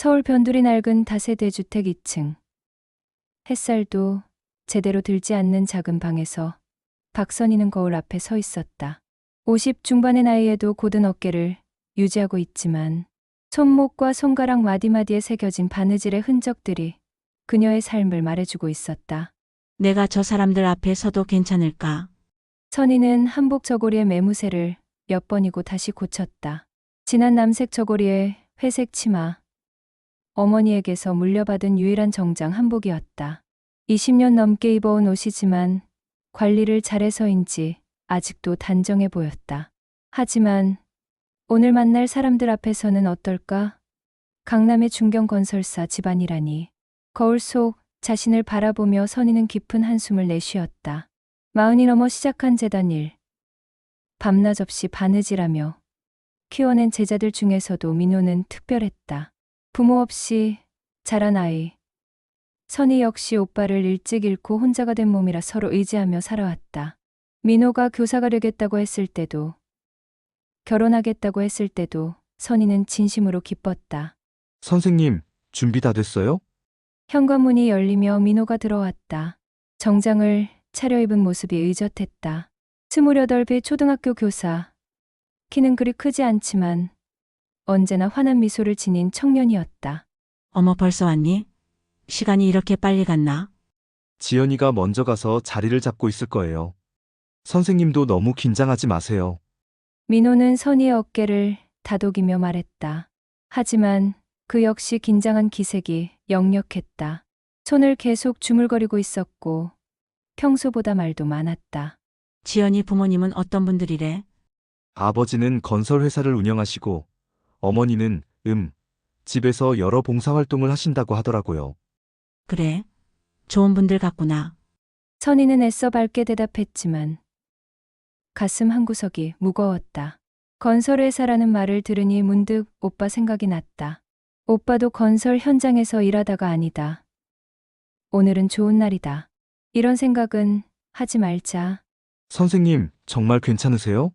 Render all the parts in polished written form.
서울 변두리 낡은 다세대 주택 2층. 햇살도 제대로 들지 않는 작은 방에서 박선희는 거울 앞에 서 있었다. 50 중반의 나이에도 곧은 어깨를 유지하고 있지만 손목과 손가락 마디마디에 새겨진 바느질의 흔적들이 그녀의 삶을 말해주고 있었다. 내가 저 사람들 앞에 서도 괜찮을까? 선희는 한복 저고리의 매무새를 몇 번이고 다시 고쳤다. 진한 남색 저고리에 회색 치마. 어머니에게서 물려받은 유일한 정장 한복이었다. 20년 넘게 입어온 옷이지만 관리를 잘해서인지 아직도 단정해 보였다. 하지만 오늘 만날 사람들 앞에서는 어떨까? 강남의 중견건설사 집안이라니. 거울 속 자신을 바라보며 선희는 깊은 한숨을 내쉬었다. 40이 넘어 시작한 재단일. 밤낮 없이 바느질하며 키워낸 제자들 중에서도 민호는 특별했다. 부모 없이 자란 아이. 선희 역시 오빠를 일찍 잃고 혼자가 된 몸이라 서로 의지하며 살아왔다. 민호가 교사가 되겠다고 했을 때도, 결혼하겠다고 했을 때도 선희는 진심으로 기뻤다. 선생님, 준비 다 됐어요? 현관문이 열리며 민호가 들어왔다. 정장을 차려입은 모습이 의젓했다. 28배 초등학교 교사. 키는 그리 크지 않지만 언제나 환한 미소를 지닌 청년이었다. 어머, 벌써 왔니? 시간이 이렇게 빨리 갔나? 지연이가 먼저 가서 자리를 잡고 있을 거예요. 선생님도 너무 긴장하지 마세요. 민호는 선희의 어깨를 다독이며 말했다. 하지만 그 역시 긴장한 기색이 역력했다. 손을 계속 주물거리고 있었고 평소보다 말도 많았다. 지연이 부모님은 어떤 분들이래? 아버지는 건설회사를 운영하시고 어머니는 집에서 여러 봉사활동을 하신다고 하더라고요. 그래? 좋은 분들 같구나. 선희는 애써 밝게 대답했지만 가슴 한구석이 무거웠다. 건설회사라는 말을 들으니 문득 오빠 생각이 났다. 오빠도 건설 현장에서 일하다가 아니다. 오늘은 좋은 날이다. 이런 생각은 하지 말자. 선생님, 정말 괜찮으세요?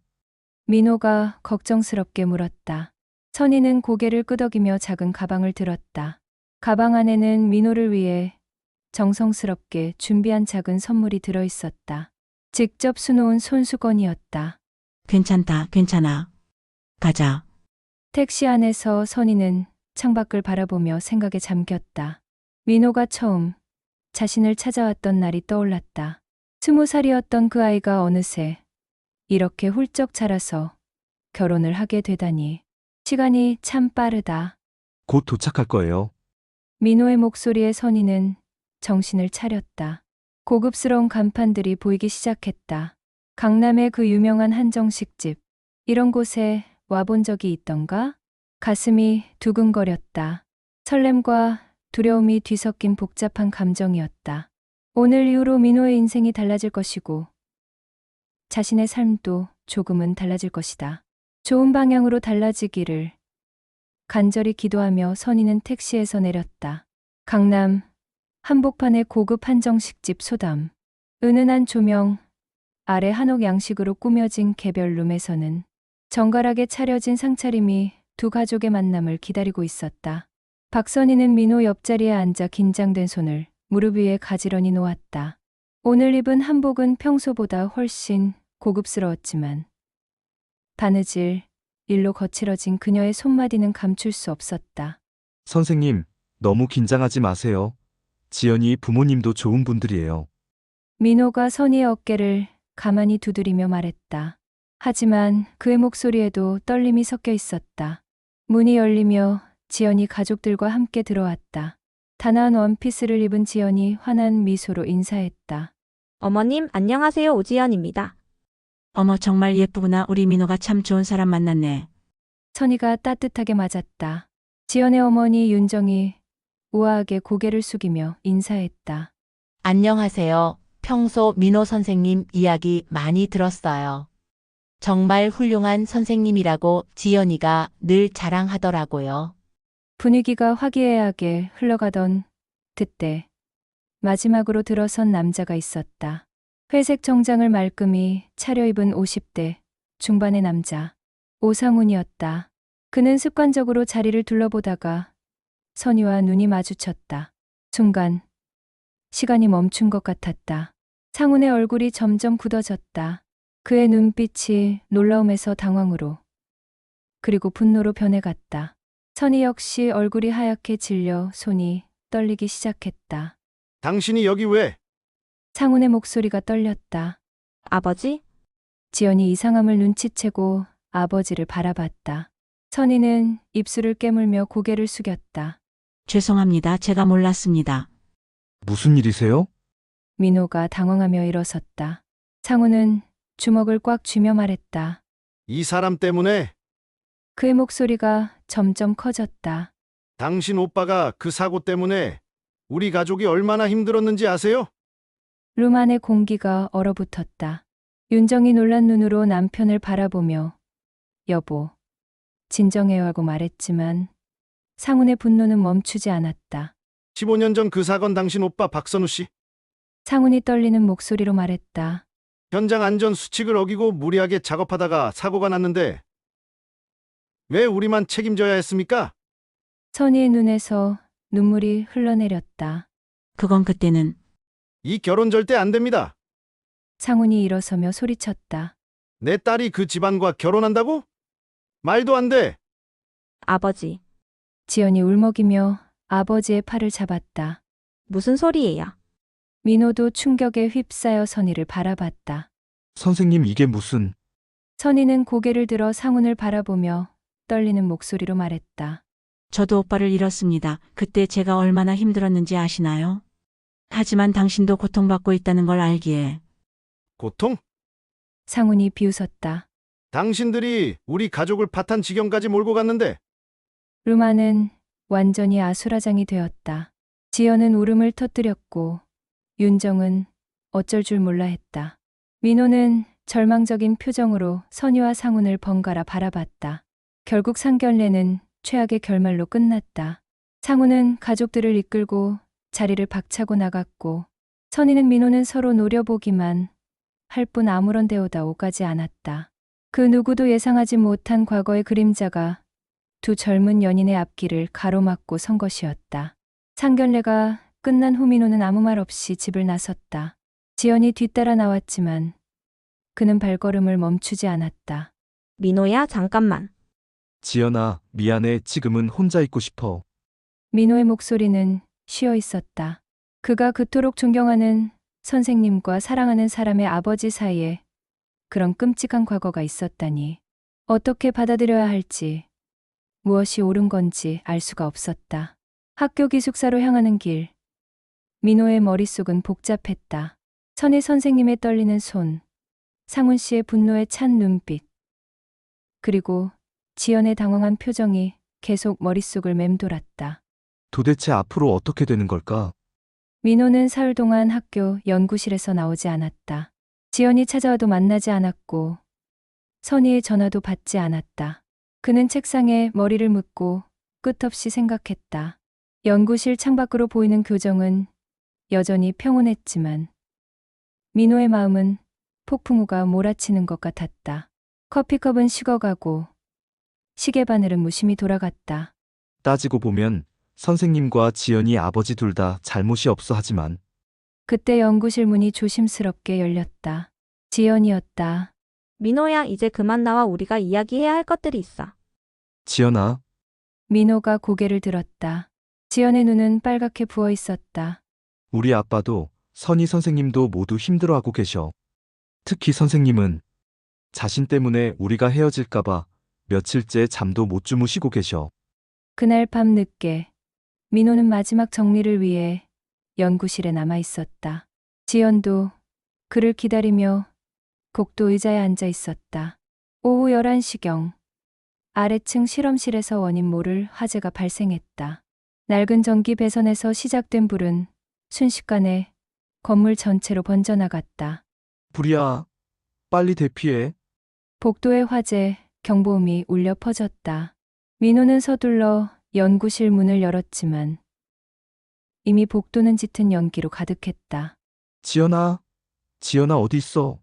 민호가 걱정스럽게 물었다. 선희는 고개를 끄덕이며 작은 가방을 들었다. 가방 안에는 민호를 위해 정성스럽게 준비한 작은 선물이 들어있었다. 직접 수놓은 손수건이었다. 괜찮다, 괜찮아. 가자. 택시 안에서 선희는 창밖을 바라보며 생각에 잠겼다. 민호가 처음 자신을 찾아왔던 날이 떠올랐다. 20살이었던 그 아이가 어느새 이렇게 훌쩍 자라서 결혼을 하게 되다니. 시간이 참 빠르다. 곧 도착할 거예요. 민호의 목소리에 선희는 정신을 차렸다. 고급스러운 간판들이 보이기 시작했다. 강남의 그 유명한 한정식집. 이런 곳에 와본 적이 있던가? 가슴이 두근거렸다. 설렘과 두려움이 뒤섞인 복잡한 감정이었다. 오늘 이후로 민호의 인생이 달라질 것이고 자신의 삶도 조금은 달라질 것이다. 좋은 방향으로 달라지기를 간절히 기도하며 선희는 택시에서 내렸다. 강남 한복판의 고급 한정식집 소담. 은은한 조명 아래 한옥 양식으로 꾸며진 개별 룸에서는 정갈하게 차려진 상차림이 두 가족의 만남을 기다리고 있었다. 박선희는 민호 옆자리에 앉아 긴장된 손을 무릎 위에 가지런히 놓았다. 오늘 입은 한복은 평소보다 훨씬 고급스러웠지만 바느질 일로 거칠어진 그녀의 손마디는 감출 수 없었다. 선생님, 너무 긴장하지 마세요. 지연이 부모님도 좋은 분들이에요. 민호가 선희의 어깨를 가만히 두드리며 말했다. 하지만 그의 목소리에도 떨림이 섞여 있었다. 문이 열리며 지연이 가족들과 함께 들어왔다. 단아한 원피스를 입은 지연이 환한 미소로 인사했다. 어머님, 안녕하세요. 오지연입니다. 어머, 정말 예쁘구나. 우리 민호가 참 좋은 사람 만났네. 선희가 따뜻하게 맞았다. 지연의 어머니 윤정이 우아하게 고개를 숙이며 인사했다. 안녕하세요. 평소 민호 선생님 이야기 많이 들었어요. 정말 훌륭한 선생님이라고 지연이가 늘 자랑하더라고요. 분위기가 화기애애하게 흘러가던 그때 마지막으로 들어선 남자가 있었다. 회색 정장을 말끔히 차려입은 50대 중반의 남자. 오상훈이었다. 그는 습관적으로 자리를 둘러보다가 선희와 눈이 마주쳤다. 순간 시간이 멈춘 것 같았다. 상훈의 얼굴이 점점 굳어졌다. 그의 눈빛이 놀라움에서 당황으로 그리고 분노로 변해갔다. 선희 역시 얼굴이 하얗게 질려 손이 떨리기 시작했다. 당신이 여기 왜? 상훈의 목소리가 떨렸다. 아버지? 지연이 이상함을 눈치채고 아버지를 바라봤다. 선희는 입술을 깨물며 고개를 숙였다. 죄송합니다. 제가 몰랐습니다. 무슨 일이세요? 민호가 당황하며 일어섰다. 상훈은 주먹을 꽉 쥐며 말했다. 이 사람 때문에 그의 목소리가 점점 커졌다. 당신 오빠가 그 사고 때문에 우리 가족이 얼마나 힘들었는지 아세요? 룸 안의 공기가 얼어붙었다. 윤정이 놀란 눈으로 남편을 바라보며 여보, 진정해요 하고 말했지만 상훈의 분노는 멈추지 않았다. 15년 전 그 사건 당신 오빠 박선우 씨 상훈이 떨리는 목소리로 말했다. 현장 안전 수칙을 어기고 무리하게 작업하다가 사고가 났는데 왜 우리만 책임져야 했습니까? 선희의 눈에서 눈물이 흘러내렸다. 그건 그때는 이 결혼 절대 안 됩니다. 상훈이 일어서며 소리쳤다. 내 딸이 그 집안과 결혼한다고? 말도 안 돼. 아버지. 지연이 울먹이며 아버지의 팔을 잡았다. 무슨 소리예요? 민호도 충격에 휩싸여 선희를 바라봤다. 선생님 이게 무슨... 선희는 고개를 들어 상훈을 바라보며 떨리는 목소리로 말했다. 저도 오빠를 잃었습니다. 그때 제가 얼마나 힘들었는지 아시나요? 하지만 당신도 고통받고 있다는 걸 알기에 고통? 상훈이 비웃었다. 당신들이 우리 가족을 파탄 지경까지 몰고 갔는데 룸안은 완전히 아수라장이 되었다. 지연은 울음을 터뜨렸고 윤정은 어쩔 줄 몰라 했다. 민호는 절망적인 표정으로 선희와 상훈을 번갈아 바라봤다. 결국 상견례는 최악의 결말로 끝났다. 상훈은 가족들을 이끌고 자리를 박차고 나갔고 선희는 민호는 서로 노려보기만 할 뿐 아무런 대우다 오가지 않았다. 그 누구도 예상하지 못한 과거의 그림자가 두 젊은 연인의 앞길을 가로막고 선 것이었다. 상견례가 끝난 후 민호는 아무 말 없이 집을 나섰다. 지연이 뒤따라 나왔지만 그는 발걸음을 멈추지 않았다. 민호야, 잠깐만. 지연아, 미안해. 지금은 혼자 있고 싶어. 민호의 목소리는 쉬어 있었다. 그가 그토록 존경하는 선생님과 사랑하는 사람의 아버지 사이에 그런 끔찍한 과거가 있었다니. 어떻게 받아들여야 할지, 무엇이 옳은 건지 알 수가 없었다. 학교 기숙사로 향하는 길. 민호의 머릿속은 복잡했다. 선희 선생님의 떨리는 손, 상훈 씨의 분노에 찬 눈빛, 그리고 지연의 당황한 표정이 계속 머릿속을 맴돌았다. 도대체 앞으로 어떻게 되는 걸까? 민호는 사흘 동안 학교 연구실에서 나오지 않았다. 지연이 찾아와도 만나지 않았고 선희의 전화도 받지 않았다. 그는 책상에 머리를 묻고 끝없이 생각했다. 연구실 창밖으로 보이는 교정은 여전히 평온했지만 민호의 마음은 폭풍우가 몰아치는 것 같았다. 커피컵은 식어가고 시계바늘은 무심히 돌아갔다. 따지고 보면 선생님과 지연이 아버지 둘 다 잘못이 없어 하지만 그때 연구실 문이 조심스럽게 열렸다. 지연이었다. 민호야, 이제 그만 나와. 우리가 이야기해야 할 것들이 있어. 지연아, 민호가 고개를 들었다. 지연의 눈은 빨갛게 부어 있었다. 우리 아빠도 선희 선생님도 모두 힘들어하고 계셔. 특히 선생님은 자신 때문에 우리가 헤어질까봐 며칠째 잠도 못 주무시고 계셔. 그날 밤 늦게 민호는 마지막 정리를 위해 연구실에 남아 있었다. 지연도 그를 기다리며 곡도 의자에 앉아 있었다. 오후 11시경 아래층 실험실에서 원인 모를 화재가 발생했다. 낡은 전기 배선에서 시작된 불은 순식간에 건물 전체로 번져나갔다. 불이야, 빨리 대피해. 복도의 화재 경보음이 울려 퍼졌다. 민호는 서둘러 연구실 문을 열었지만 이미 복도는 짙은 연기로 가득했다. 지연아, 지연아 어디 있어?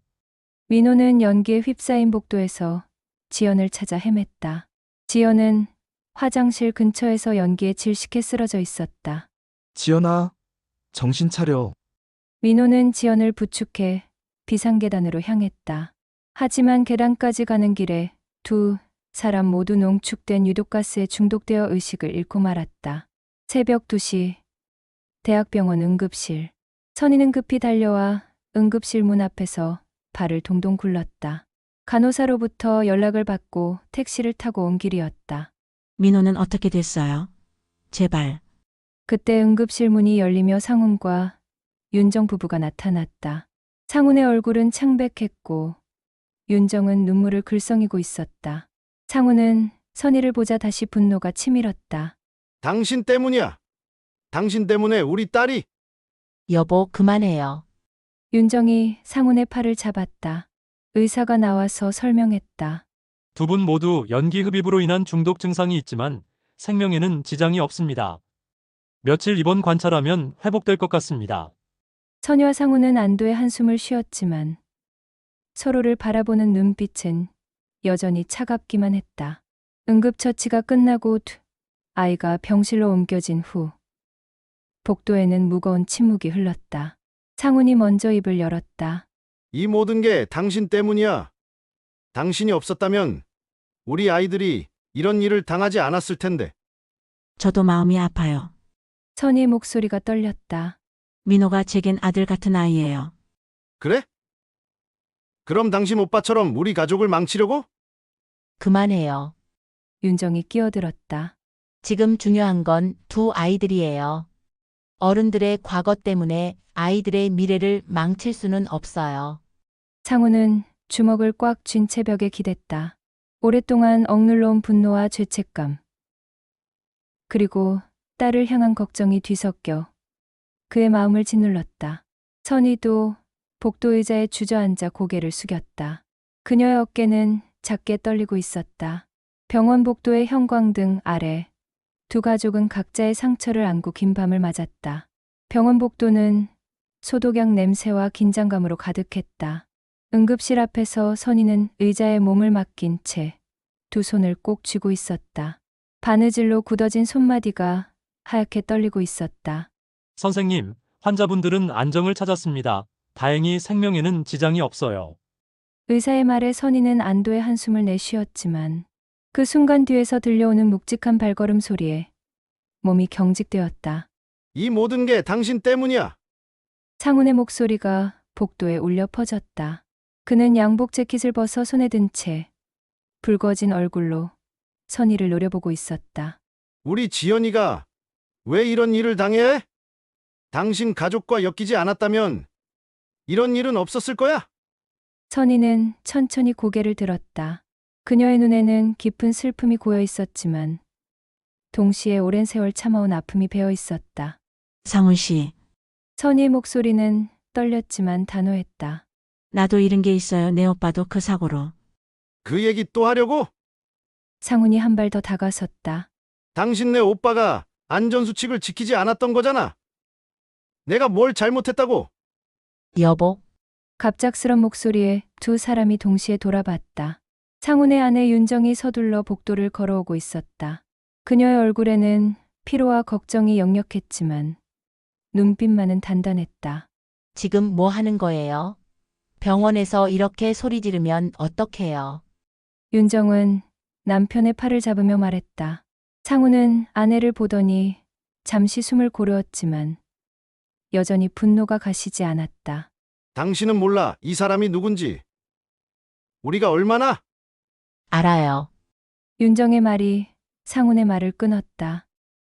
민호는 연기에 휩싸인 복도에서 지연을 찾아 헤맸다. 지연은 화장실 근처에서 연기에 질식해 쓰러져 있었다. 지연아, 정신 차려. 민호는 지연을 부축해 비상계단으로 향했다. 하지만 계단까지 가는 길에 두 사람 모두 농축된 유독가스에 중독되어 의식을 잃고 말았다. 새벽 2시 대학병원 응급실. 선희는 급히 달려와 응급실 문 앞에서 발을 동동 굴렀다. 간호사로부터 연락을 받고 택시를 타고 온 길이었다. 민호는 어떻게 됐어요? 제발. 그때 응급실 문이 열리며 상훈과 윤정 부부가 나타났다. 상훈의 얼굴은 창백했고 윤정은 눈물을 글썽이고 있었다. 상훈은 선희를 보자 다시 분노가 치밀었다. 당신 때문이야. 당신 때문에 우리 딸이. 여보, 그만해요. 윤정이 상훈의 팔을 잡았다. 의사가 나와서 설명했다. 두 분 모두 연기 흡입으로 인한 중독 증상이 있지만 생명에는 지장이 없습니다. 며칠 입원 관찰하면 회복될 것 같습니다. 선희와 상훈은 안도의 한숨을 쉬었지만 서로를 바라보는 눈빛은 여전히 차갑기만 했다. 응급처치가 끝나고 아이가 병실로 옮겨진 후 복도에는 무거운 침묵이 흘렀다. 상훈이 먼저 입을 열었다. 이 모든 게 당신 때문이야. 당신이 없었다면 우리 아이들이 이런 일을 당하지 않았을 텐데. 저도 마음이 아파요. 선희의 목소리가 떨렸다. 민호가 제겐 아들 같은 아이예요. 그래? 그럼 당신 오빠처럼 우리 가족을 망치려고? 그만해요. 윤정이 끼어들었다. 지금 중요한 건 두 아이들이에요. 어른들의 과거 때문에 아이들의 미래를 망칠 수는 없어요. 상훈은 주먹을 꽉 쥔 채 벽에 기댔다. 오랫동안 억눌러온 분노와 죄책감, 그리고 딸을 향한 걱정이 뒤섞여 그의 마음을 짓눌렀다. 선희도 복도 의자에 주저앉아 고개를 숙였다. 그녀의 어깨는 작게 떨리고 있었다. 병원 복도의 형광등 아래 두 가족은 각자의 상처를 안고 긴 밤을 맞았다. 병원 복도는 소독약 냄새와 긴장감으로 가득했다. 응급실 앞에서 선희는 의자에 몸을 맡긴 채 두 손을 꼭 쥐고 있었다. 바느질로 굳어진 손마디가 하얗게 떨리고 있었다. 선생님, 환자분들은 안정을 찾았습니다. 다행히 생명에는 지장이 없어요. 의사의 말에 선희는 안도의 한숨을 내쉬었지만 그 순간 뒤에서 들려오는 묵직한 발걸음 소리에 몸이 경직되었다. 이 모든 게 당신 때문이야. 상훈의 목소리가 복도에 울려 퍼졌다. 그는 양복 재킷을 벗어 손에 든 채 붉어진 얼굴로 선희를 노려보고 있었다. 우리 지연이가 왜 이런 일을 당해야 해? 당신 가족과 엮이지 않았다면 이런 일은 없었을 거야? 선희는 천천히 고개를 들었다. 그녀의 눈에는 깊은 슬픔이 고여 있었지만 동시에 오랜 세월 참아온 아픔이 배어 있었다. 상훈 씨, 선희의 목소리는 떨렸지만 단호했다. 나도 잃은 게 있어요. 내 오빠도 그 사고로. 그 얘기 또 하려고? 상훈이 한 발 더 다가섰다. 당신네 오빠가 안전수칙을 지키지 않았던 거잖아. 내가 뭘 잘못했다고? 여보, 갑작스런 목소리에 두 사람이 동시에 돌아봤다. 상훈의 아내 윤정이 서둘러 복도를 걸어오고 있었다. 그녀의 얼굴에는 피로와 걱정이 역력했지만 눈빛만은 단단했다. 지금 뭐 하는 거예요? 병원에서 이렇게 소리 지르면 어떡해요? 윤정은 남편의 팔을 잡으며 말했다. 상훈은 아내를 보더니 잠시 숨을 고르었지만 여전히 분노가 가시지 않았다. 당신은 몰라 이 사람이 누군지. 우리가 얼마나? 알아요. 윤정의 말이 상훈의 말을 끊었다.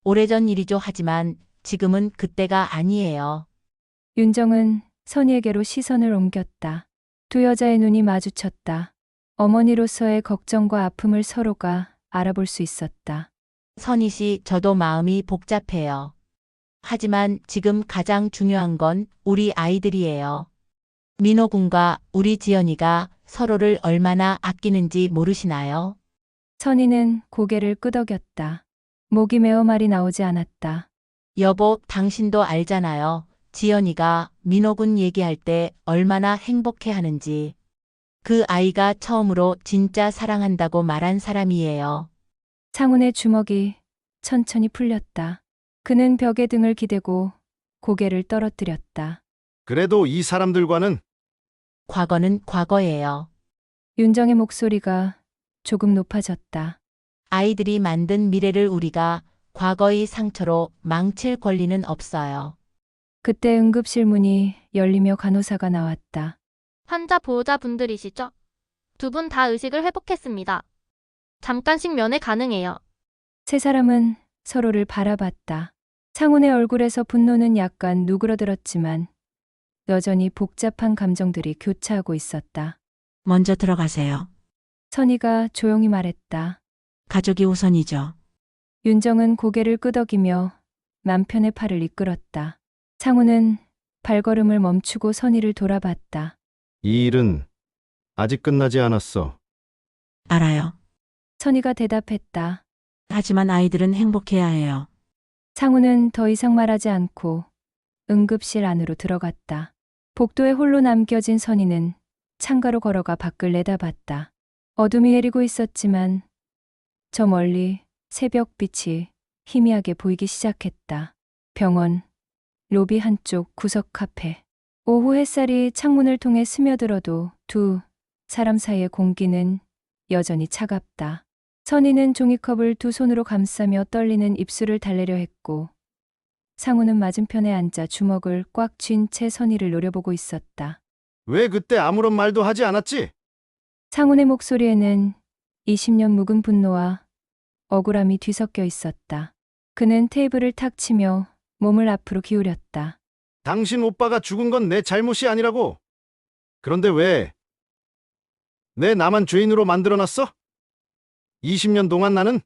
오래전 일이죠. 하지만 지금은 그때가 아니에요. 윤정은 선희에게로 시선을 옮겼다. 두 여자의 눈이 마주쳤다. 어머니로서의 걱정과 아픔을 서로가 알아볼 수 있었다. 선희 씨, 저도 마음이 복잡해요. 하지만 지금 가장 중요한 건 우리 아이들이에요. 민호 군과 우리 지연이가 서로를 얼마나 아끼는지 모르시나요? 선희는 고개를 끄덕였다. 목이 메어 말이 나오지 않았다. 여보, 당신도 알잖아요. 지연이가 민호 군 얘기할 때 얼마나 행복해 하는지. 그 아이가 처음으로 진짜 사랑한다고 말한 사람이에요. 창훈의 주먹이 천천히 풀렸다. 그는 벽에 등을 기대고 고개를 떨어뜨렸다. 그래도 이 사람들과는 과거는 과거예요. 윤정의 목소리가 조금 높아졌다. 아이들이 만든 미래를 우리가 과거의 상처로 망칠 권리는 없어요. 그때 응급실 문이 열리며 간호사가 나왔다. 환자 보호자분들이시죠? 두 분 다 의식을 회복했습니다. 잠깐씩 면회 가능해요. 세 사람은 서로를 바라봤다. 창훈의 얼굴에서 분노는 약간 누그러들었지만 여전히 복잡한 감정들이 교차하고 있었다. 먼저 들어가세요. 선희가 조용히 말했다. 가족이 우선이죠. 윤정은 고개를 끄덕이며 남편의 팔을 이끌었다. 창훈은 발걸음을 멈추고 선희를 돌아봤다. 이 일은 아직 끝나지 않았어. 알아요. 선희가 대답했다. 하지만 아이들은 행복해야 해요. 창훈은 더 이상 말하지 않고 응급실 안으로 들어갔다. 복도에 홀로 남겨진 선희는 창가로 걸어가 밖을 내다봤다. 어둠이 내리고 있었지만 저 멀리 새벽빛이 희미하게 보이기 시작했다. 병원, 로비 한쪽 구석 카페. 오후 햇살이 창문을 통해 스며들어도 두 사람 사이의 공기는 여전히 차갑다. 선희는 종이컵을 두 손으로 감싸며 떨리는 입술을 달래려 했고 상우는 맞은편에 앉아 주먹을 꽉 쥔 채 선희를 노려보고 있었다. 왜 그때 아무런 말도 하지 않았지? 상훈의 목소리에는 20년 묵은 분노와 억울함이 뒤섞여 있었다. 그는 테이블을 탁 치며 몸을 앞으로 기울였다. 당신 오빠가 죽은 건 내 잘못이 아니라고. 그런데 왜 나만 죄인으로 만들어놨어? 20년 동안 나는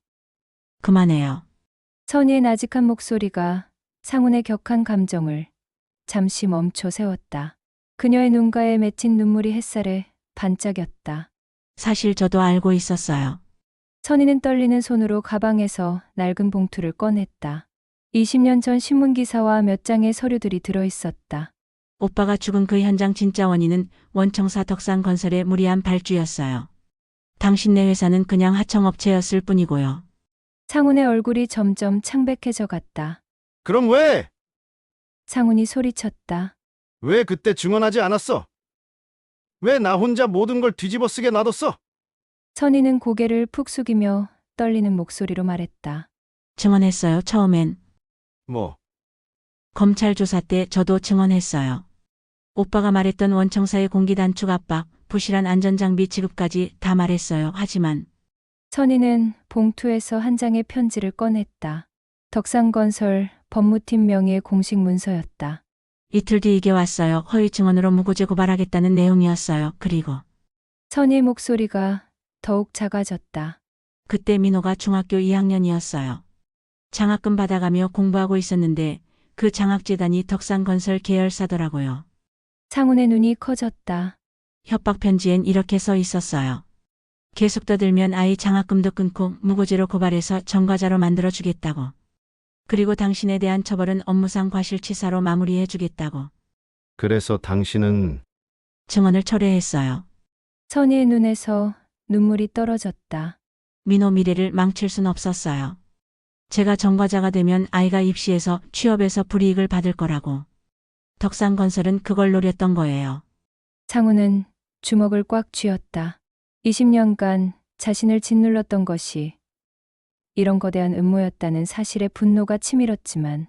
그만해요. 선희의 나직한 목소리가 상훈의 격한 감정을 잠시 멈춰 세웠다. 그녀의 눈가에 맺힌 눈물이 햇살에 반짝였다. 사실 저도 알고 있었어요. 선희는 떨리는 손으로 가방에서 낡은 봉투를 꺼냈다. 20년 전 신문기사와 몇 장의 서류들이 들어있었다. 오빠가 죽은 그 현장 진짜 원인은 원청사 덕산건설의 무리한 발주였어요. 당신네 회사는 그냥 하청업체였을 뿐이고요. 상훈의 얼굴이 점점 창백해져 갔다. 그럼 왜 상훈이 소리쳤다. 그때 증언하지 않았어? 왜 나 혼자 모든 걸 뒤집어 쓰게 놔뒀어? 선희는 고개를 푹 숙이며 떨리는 목소리로 말했다. 증언했어요, 처음엔. 뭐, 검찰 조사 때 저도 증언했어요. 오빠가 말했던 원청사의 공기 단축 압박, 부실한 안전장비 지급까지 다 말했어요. 하지만 선희는 봉투에서 한 장의 편지를 꺼냈다. 덕산건설 법무팀 명의의 공식 문서였다. 이틀 뒤 이게 왔어요. 허위 증언으로 무고죄 고발하겠다는 내용이었어요. 그리고 선희의 목소리가 더욱 작아졌다. 그때 민호가 중학교 2학년이었어요. 장학금 받아가며 공부하고 있었는데 그 장학재단이 덕산건설 계열사더라고요. 상훈의 눈이 커졌다. 협박 편지엔 이렇게 써 있었어요. 계속 떠들면 아이 장학금도 끊고 무고죄로 고발해서 전과자로 만들어주겠다고. 그리고 당신에 대한 처벌은 업무상 과실치사로 마무리해주겠다고. 그래서 당신은 증언을 철회했어요. 선희의 눈에서 눈물이 떨어졌다. 민호 미래를 망칠 순 없었어요. 제가 전과자가 되면 아이가 입시에서 취업해서 불이익을 받을 거라고. 덕산건설은 그걸 노렸던 거예요. 상훈은 주먹을 꽉 쥐었다. 20년간 자신을 짓눌렀던 것이 이런 거대한 음모였다는 사실에 분노가 치밀었지만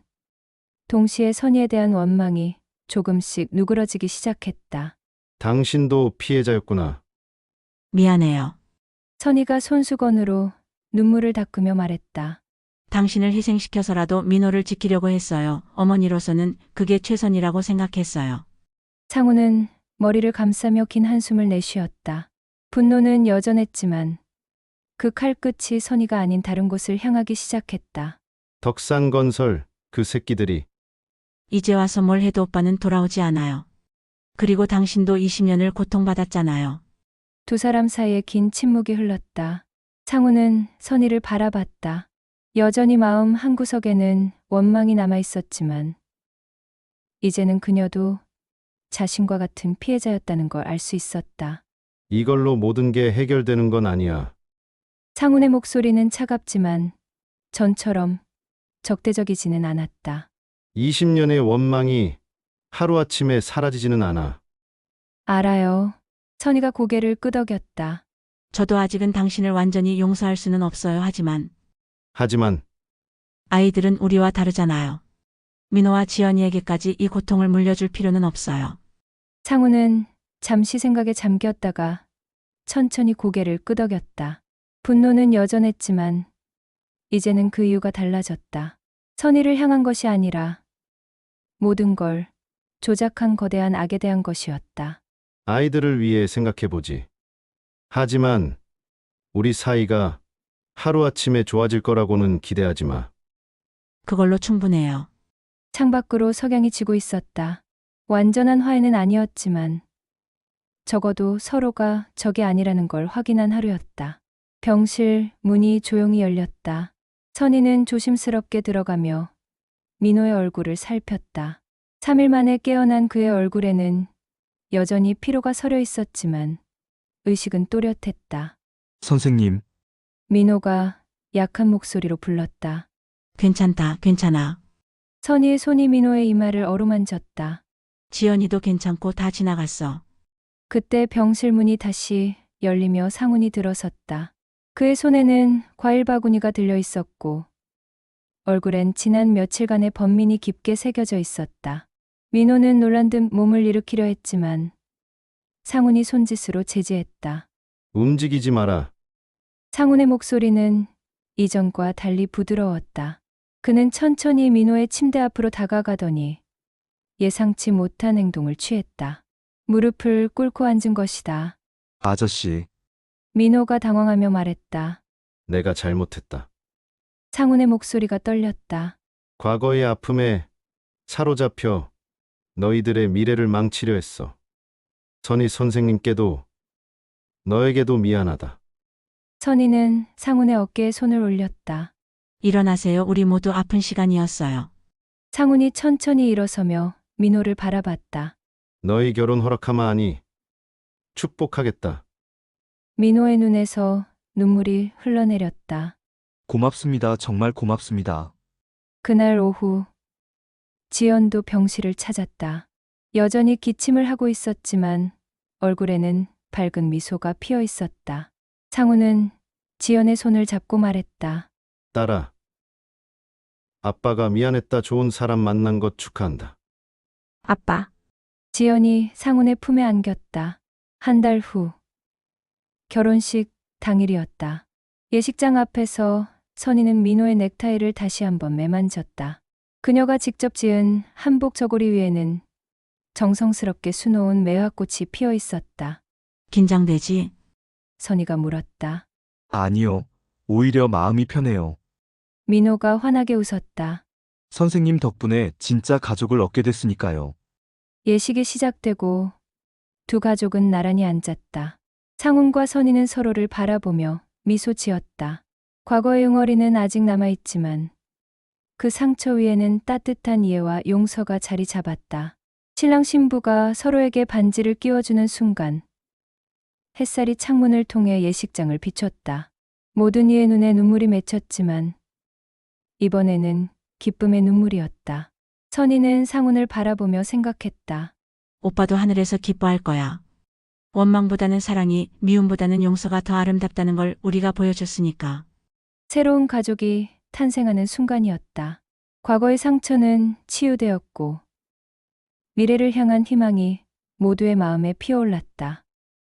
동시에 선희에 대한 원망이 조금씩 누그러지기 시작했다. 당신도 피해자였구나. 미안해요. 선희가 손수건으로 눈물을 닦으며 말했다. 당신을 희생시켜서라도 민호를 지키려고 했어요. 어머니로서는 그게 최선이라고 생각했어요. 상훈은 머리를 감싸며 긴 한숨을 내쉬었다. 분노는 여전했지만 그 칼끝이 선희가 아닌 다른 곳을 향하기 시작했다. 덕산건설 그 새끼들이 이제 와서 뭘 해도 오빠는 돌아오지 않아요. 그리고 당신도 20년을 고통받았잖아요. 두 사람 사이에 긴 침묵이 흘렀다. 상훈은 선희를 바라봤다. 여전히 마음 한구석에는 원망이 남아 있었지만 이제는 그녀도 자신과 같은 피해자였다는 걸 알 수 있었다. 이걸로 모든 게 해결되는 건 아니야. 상훈의 목소리는 차갑지만 전처럼 적대적이지는 않았다. 20년의 원망이 하루아침에 사라지지는 않아. 알아요. 선희가 고개를 끄덕였다. 저도 아직은 당신을 완전히 용서할 수는 없어요. 하지만 아이들은 우리와 다르잖아요. 민호와 지연이에게까지 이 고통을 물려줄 필요는 없어요. 상훈은 잠시 생각에 잠겼다가 천천히 고개를 끄덕였다. 분노는 여전했지만 이제는 그 이유가 달라졌다. 선의를 향한 것이 아니라 모든 걸 조작한 거대한 악에 대한 것이었다. 아이들을 위해 생각해보지. 하지만 우리 사이가 하루아침에 좋아질 거라고는 기대하지 마. 그걸로 충분해요. 창밖으로 석양이 지고 있었다. 완전한 화해는 아니었지만 적어도 서로가 적이 아니라는 걸 확인한 하루였다. 병실 문이 조용히 열렸다. 선희는 조심스럽게 들어가며 민호의 얼굴을 살폈다. 3일 만에 깨어난 그의 얼굴에는 여전히 피로가 서려 있었지만 의식은 또렷했다. 선생님, 민호가 약한 목소리로 불렀다. 괜찮다, 괜찮아. 선희의 손이 민호의 이마를 어루만졌다. 지연이도 괜찮고 다 지나갔어. 그때 병실 문이 다시 열리며 상훈이 들어섰다. 그의 손에는 과일 바구니가 들려 있었고 얼굴엔 지난 며칠간의 번민이 깊게 새겨져 있었다. 민호는 놀란 듯 몸을 일으키려 했지만 상훈이 손짓으로 제지했다. 움직이지 마라. 상훈의 목소리는 이전과 달리 부드러웠다. 그는 천천히 민호의 침대 앞으로 다가가더니 예상치 못한 행동을 취했다. 무릎을 꿇고 앉은 것이다. 아저씨, 민호가 당황하며 말했다. 내가 잘못했다. 상훈의 목소리가 떨렸다. 과거의 아픔에 사로잡혀 너희들의 미래를 망치려 했어. 선희 선생님께도 너에게도 미안하다. 선희는 상훈의 어깨에 손을 올렸다. 일어나세요. 우리 모두 아픈 시간이었어요. 상훈이 천천히 일어서며 민호를 바라봤다. 너희 결혼 허락하마 하니 축복하겠다. 민호의 눈에서 눈물이 흘러내렸다. 고맙습니다. 정말 고맙습니다. 그날 오후 지연도 병실을 찾았다. 여전히 기침을 하고 있었지만 얼굴에는 밝은 미소가 피어 있었다. 상훈은 지연의 손을 잡고 말했다. 딸아, 아빠가 미안했다. 좋은 사람 만난 것 축하한다. 아빠. 지연이 상훈의 품에 안겼다. 한 달 후 결혼식 당일이었다. 예식장 앞에서 선희는 민호의 넥타이를 다시 한번 매만졌다. 그녀가 직접 지은 한복 저고리 위에는 정성스럽게 수놓은 매화꽃이 피어 있었다. 긴장되지? 선희가 물었다. 아니요, 오히려 마음이 편해요. 민호가 환하게 웃었다. 선생님 덕분에 진짜 가족을 얻게 됐으니까요. 예식이 시작되고 두 가족은 나란히 앉았다. 상훈과 선희는 서로를 바라보며 미소 지었다. 과거의 응어리는 아직 남아있지만 그 상처 위에는 따뜻한 이해와 용서가 자리 잡았다. 신랑 신부가 서로에게 반지를 끼워주는 순간 햇살이 창문을 통해 예식장을 비췄다. 모든 이의 눈에 눈물이 맺혔지만 이번에는 기쁨의 눈물이었다. 선희는 상훈을 바라보며 생각했다. 오빠도 하늘에서 기뻐할 거야. 원망보다는 사랑이, 미움보다는 용서가 더 아름답다는 걸 우리가 보여줬으니까. 새로운 가족이 탄생하는 순간이었다. 과거의 상처는 치유되었고 미래를 향한 희망이 모두의 마음에 피어올랐다.